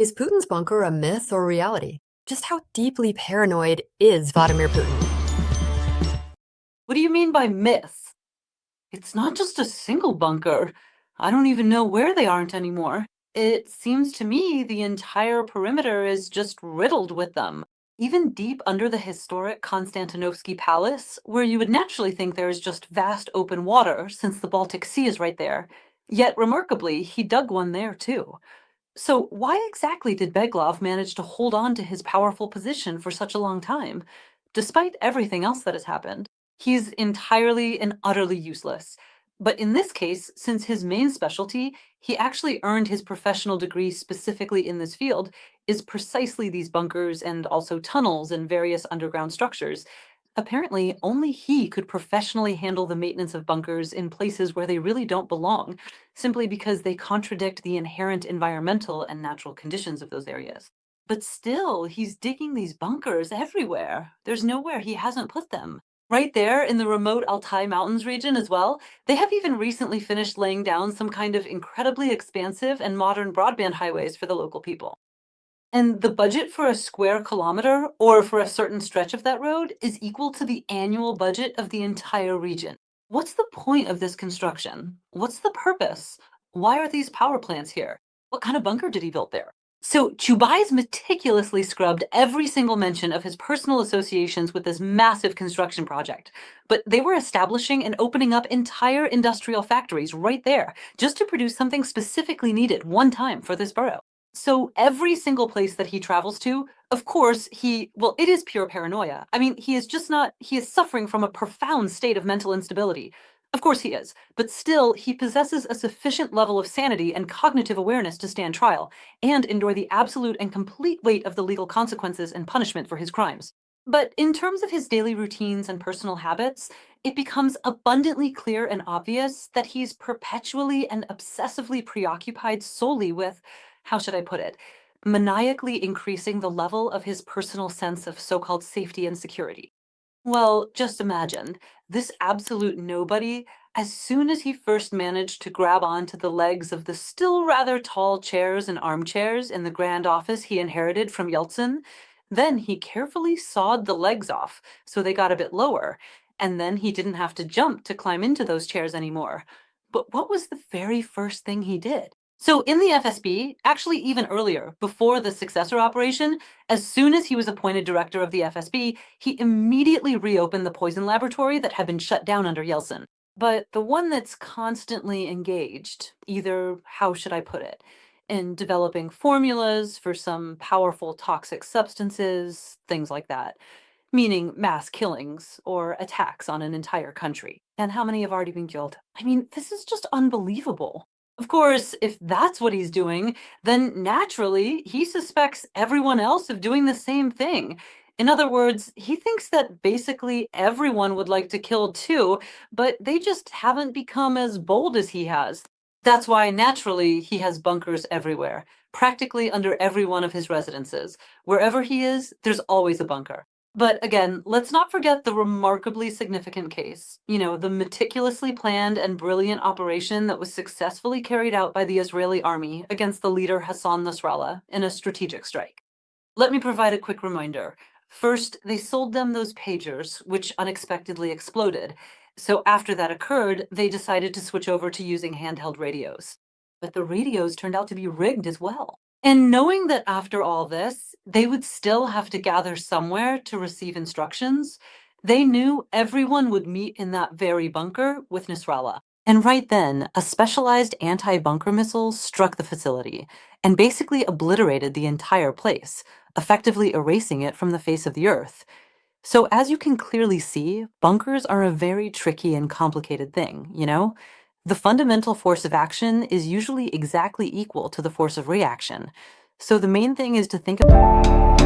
Is Putin's bunker a myth or reality? Just how deeply paranoid is Vladimir Putin? What do you mean by myth? It's not just a single bunker. I don't even know where they aren't anymore. It seems to me the entire perimeter is just riddled with them. Even deep under the historic Konstantinovsky Palace, where you would naturally think there is just vast open water since the Baltic Sea is right there. Yet, remarkably, he dug one there too. So, why exactly did Beglov manage to hold on to his powerful position for such a long time? Despite everything else that has happened, he's entirely and utterly useless. But in this case, since his main specialty, he actually earned his professional degree specifically in this field, is precisely these bunkers and also tunnels and various underground structures. Apparently, only he could professionally handle the maintenance of bunkers in places where they really don't belong, simply because they contradict the inherent environmental and natural conditions of those areas. But still, he's digging these bunkers everywhere. There's nowhere he hasn't put them. Right there in the remote Altai Mountains region as well, they have even recently finished laying down some kind of incredibly expansive and modern broadband highways for the local people. And the budget for a square kilometer or for a certain stretch of that road is equal to the annual budget of the entire region. What's the point of this construction? What's the purpose? Why are these power plants here? What kind of bunker did he build there? So Chubai's meticulously scrubbed every single mention of his personal associations with this massive construction project. But they were establishing and opening up entire industrial factories right there just to produce something specifically needed one time for this borough. So every single place that he travels to, of course, well, it is pure paranoia. I mean, he is just not, he is suffering from a profound state of mental instability. Of course he is, but still, he possesses a sufficient level of sanity and cognitive awareness to stand trial and endure the absolute and complete weight of the legal consequences and punishment for his crimes. But in terms of his daily routines and personal habits, it becomes abundantly clear and obvious that he's perpetually and obsessively preoccupied solely with, how should I put it, maniacally increasing the level of his personal sense of so-called safety and security. Well, just imagine this absolute nobody, as soon as he first managed to grab onto the legs of the still rather tall chairs and armchairs in the grand office he inherited from Yeltsin, then he carefully sawed the legs off so they got a bit lower, and then he didn't have to jump to climb into those chairs anymore. But what was the very first thing he did? So in the FSB, actually even earlier, before the successor operation, as soon as he was appointed director of the FSB, he immediately reopened the poison laboratory that had been shut down under Yeltsin. But the one that's constantly engaged, either, how should I put it, in developing formulas for some powerful toxic substances, things like that, meaning mass killings or attacks on an entire country. And how many have already been killed? I mean, this is just unbelievable. Of course, if that's what he's doing, then naturally he suspects everyone else of doing the same thing. In other words, he thinks that basically everyone would like to kill too, but they just haven't become as bold as he has. That's why naturally he has bunkers everywhere, practically under every one of his residences. Wherever he is, there's always a bunker. But again, let's not forget the remarkably significant case. The meticulously planned and brilliant operation that was successfully carried out by the Israeli army against the leader Hassan Nasrallah in a strategic strike. Let me provide a quick reminder. First, they sold them those pagers, which unexpectedly exploded. So after that occurred, they decided to switch over to using handheld radios. But the radios turned out to be rigged as well. And knowing that after all this, they would still have to gather somewhere to receive instructions, they knew everyone would meet in that very bunker with Nasrallah. And right then, a specialized anti-bunker missile struck the facility and basically obliterated the entire place, effectively erasing it from the face of the earth. So as you can clearly see, bunkers are a very tricky and complicated thing. The fundamental force of action is usually exactly equal to the force of reaction. So the main thing is to think about